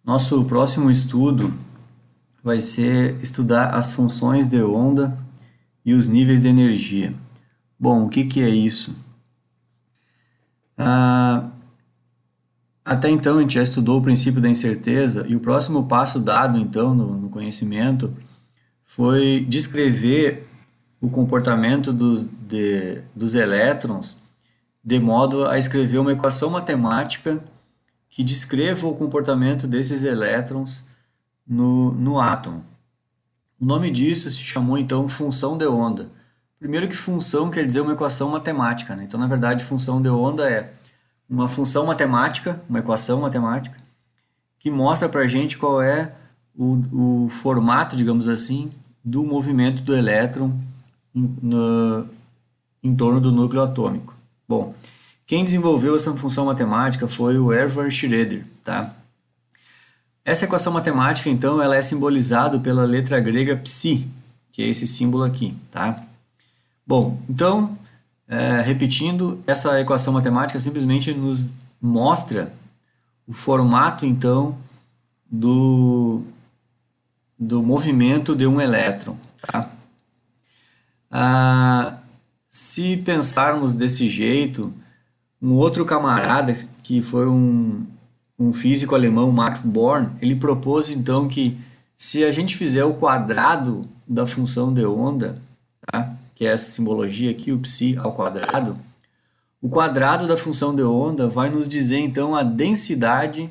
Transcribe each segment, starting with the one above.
Nosso próximo estudo vai ser estudar as funções de onda e os níveis de energia. Bom, o que que é isso? Ah, Até então a gente já estudou o princípio da incerteza e o próximo passo dado então no conhecimento foi descrever o comportamento dos elétrons de modo a escrever uma equação matemática que descreva o comportamento desses elétrons no átomo. O nome disso se chamou então função de onda. Primeiro que função quer dizer uma equação matemática, né? Então, na verdade, função de onda é uma função matemática, uma equação matemática, que mostra para a gente qual é o formato, digamos assim, do movimento do elétron em torno do núcleo atômico. Bom, quem desenvolveu essa função matemática foi o Erwin Schrödinger, tá? Essa equação matemática, então, ela é simbolizada pela letra grega psi, que é esse símbolo aqui, tá? Bom, então, repetindo, essa equação matemática simplesmente nos mostra o formato, então, do movimento de um elétron, tá? Se pensarmos desse jeito, um outro camarada, que foi um físico alemão, Max Born, ele propôs então que se a gente fizer o quadrado da função de onda, tá? Que é essa simbologia aqui, o psi ao quadrado, o quadrado da função de onda vai nos dizer então a densidade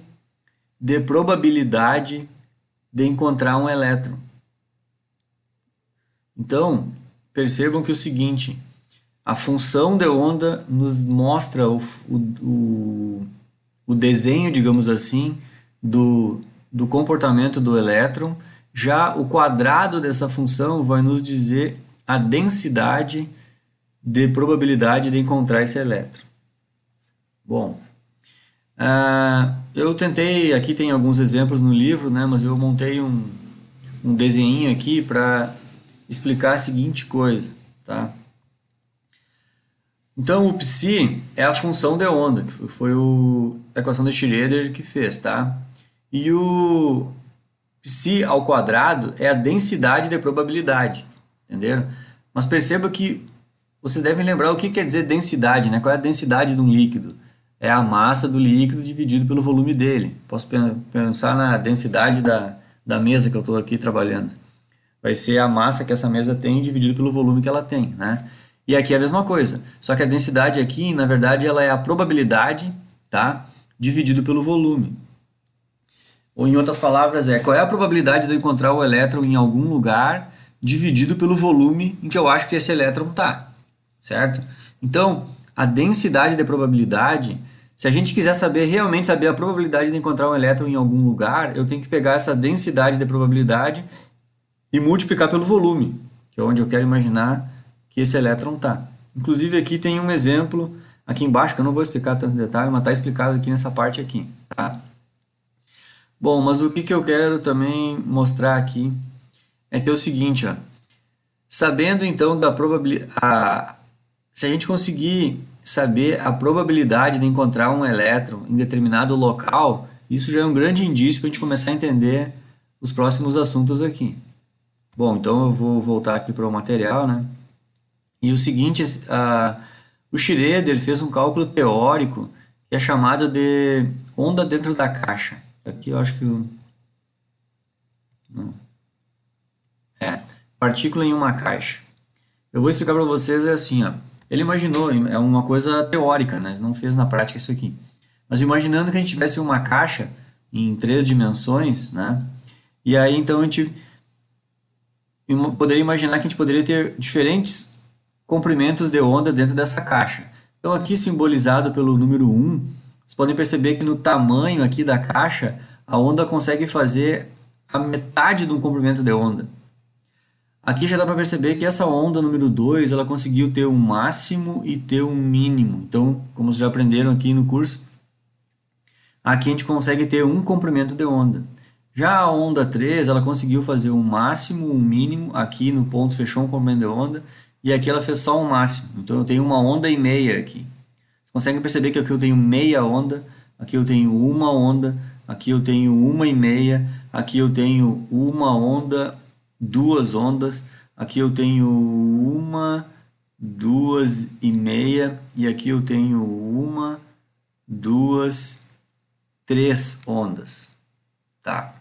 de probabilidade de encontrar um elétron. Então, percebam que é o seguinte, a função de onda nos mostra o desenho, digamos assim, do comportamento do elétron. Já o quadrado dessa função vai nos dizer a densidade de probabilidade de encontrar esse elétron. Bom, eu tentei, aqui tem alguns exemplos no livro, né, mas eu montei um desenho aqui para explicar a seguinte coisa, tá? Então, o psi é a função de onda, que foi a equação de Schrödinger que fez, tá? E o psi ao quadrado é a densidade de probabilidade, entenderam? Mas perceba que vocês devem lembrar o que quer dizer densidade, né? Qual é a densidade de um líquido? É a massa do líquido dividido pelo volume dele. Posso pensar na densidade da mesa que eu estou aqui trabalhando. Vai ser a massa que essa mesa tem dividido pelo volume que ela tem, né? E aqui é a mesma coisa, só que a densidade aqui, na verdade, ela é a probabilidade, tá? Dividido pelo volume. Ou em outras palavras, qual é a probabilidade de eu encontrar o elétron em algum lugar dividido pelo volume em que eu acho que esse elétron está, certo? Então, a densidade de probabilidade, se a gente quiser realmente saber a probabilidade de encontrar um elétron em algum lugar, eu tenho que pegar essa densidade de probabilidade e multiplicar pelo volume, que é onde eu quero imaginar que esse elétron está. Inclusive aqui tem um exemplo aqui embaixo, que eu não vou explicar tanto em detalhe, mas está explicado aqui nessa parte aqui, tá? Bom, mas o que eu quero também mostrar aqui é que é o seguinte, ó, sabendo então da probabilidade, se a gente conseguir saber a probabilidade de encontrar um elétron em determinado local, isso já é um grande indício para a gente começar a entender os próximos assuntos aqui. Bom, então eu vou voltar aqui para o material, né? E o seguinte, o Schrödinger fez um cálculo teórico que é chamado de onda dentro da caixa. Aqui eu acho que... Não. Partícula em uma caixa. Eu vou explicar para vocês, assim, ó. Ele imaginou, é uma coisa teórica, né? Não fez na prática isso aqui. Mas imaginando que a gente tivesse uma caixa em 3 dimensões, né? E aí, então, a gente poderia imaginar que a gente poderia ter diferentes comprimentos de onda dentro dessa caixa. Então, aqui simbolizado pelo número 1, vocês podem perceber que no tamanho aqui da caixa, a onda consegue fazer a metade de um comprimento de onda. Aqui já dá para perceber que essa onda número 2, ela conseguiu ter um máximo e ter um mínimo. Então, como vocês já aprenderam aqui no curso, aqui a gente consegue ter um comprimento de onda. Já a onda 3, ela conseguiu fazer um máximo, um mínimo, aqui no ponto fechou um comprimento de onda, e aqui ela fez só um máximo. Então eu tenho uma onda e meia aqui. Vocês conseguem perceber que aqui eu tenho meia onda, aqui eu tenho uma onda, aqui eu tenho 1,5, aqui eu tenho uma onda, duas ondas, aqui eu tenho uma, 2,5 e aqui eu tenho uma, duas, três ondas, tá?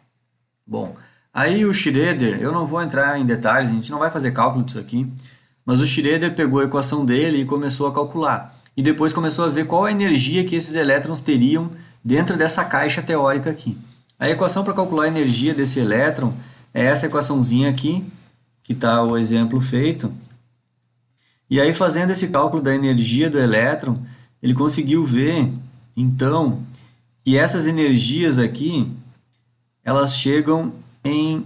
Bom, aí o Schroeder, eu não vou entrar em detalhes, a gente não vai fazer cálculo disso aqui, mas o Schroeder pegou a equação dele e começou a calcular. E depois começou a ver qual a energia que esses elétrons teriam dentro dessa caixa teórica aqui. A equação para calcular a energia desse elétron é essa equaçãozinha aqui, que está o exemplo feito. E aí, fazendo esse cálculo da energia do elétron, ele conseguiu ver, então, que essas energias aqui, elas chegam em...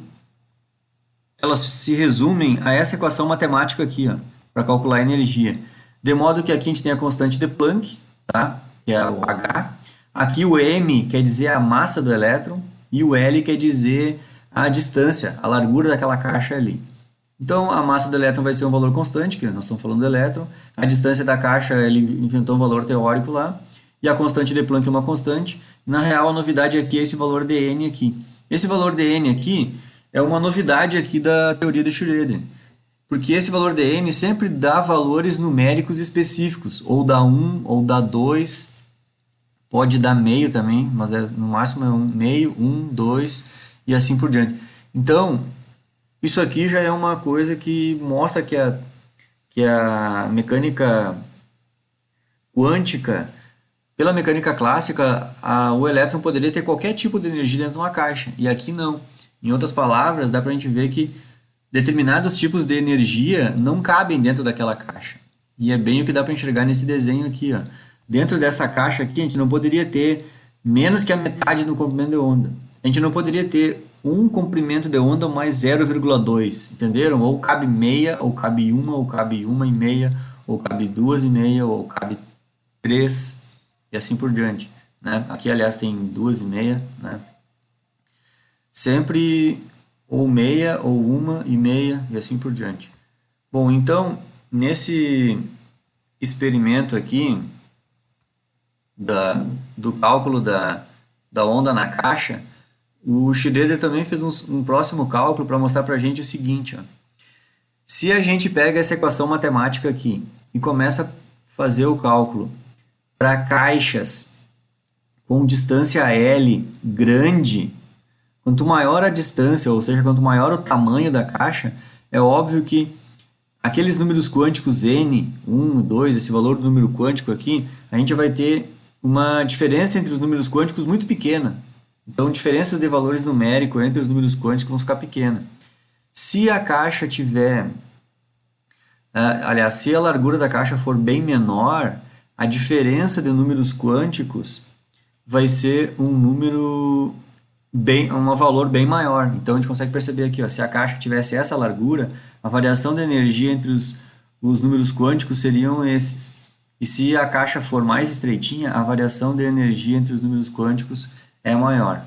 elas se resumem a essa equação matemática aqui, para calcular a energia. De modo que aqui a gente tem a constante de Planck, tá? Que é o H. Aqui o M quer dizer a massa do elétron e o L quer dizer a distância, a largura daquela caixa ali. Então, a massa do elétron vai ser um valor constante, que nós estamos falando do elétron. A distância da caixa, ele inventou um valor teórico lá. E a constante de Planck é uma constante. Na real, a novidade aqui é esse valor de N aqui. Esse valor de N aqui é uma novidade aqui da teoria de Schrödinger. Porque esse valor de N sempre dá valores numéricos específicos. Ou dá 1, ou dá 2. Pode dar meio também, mas no máximo é 1, meio, 1, 2 e assim por diante. Então, isso aqui já é uma coisa que mostra que a mecânica quântica, pela mecânica clássica, o elétron poderia ter qualquer tipo de energia dentro de uma caixa, e aqui não. Em outras palavras, dá para a gente ver que determinados tipos de energia não cabem dentro daquela caixa. E é bem o que dá para enxergar nesse desenho aqui, ó. Dentro dessa caixa aqui, a gente não poderia ter menos que a metade do comprimento de onda. A gente não poderia ter um comprimento de onda mais 0,2, entenderam? Ou cabe meia, ou cabe uma, ou cabe 1,5, ou cabe 2,5, ou cabe 3, e assim por diante, né? Aqui, aliás, tem 2,5, né? Sempre ou meia, ou 1,5, e assim por diante. Bom, então, nesse experimento aqui, do cálculo da onda na caixa, o Schroeder também fez um próximo cálculo para mostrar para a gente o seguinte, ó. Se a gente pega essa equação matemática aqui e começa a fazer o cálculo para caixas com distância L grande, quanto maior a distância, ou seja, quanto maior o tamanho da caixa, é óbvio que aqueles números quânticos N, 1, 2, esse valor do número quântico aqui, a gente vai ter uma diferença entre os números quânticos muito pequena. Então, diferenças de valores numéricos entre os números quânticos vão ficar pequenas. Se a caixa tiver... aliás, se a largura da caixa for bem menor, a diferença de números quânticos vai ser um valor bem maior. Então, a gente consegue perceber aqui, ó, se a caixa tivesse essa largura, a variação de energia entre os números quânticos seriam esses. E se a caixa for mais estreitinha, a variação de energia entre os números quânticos é maior.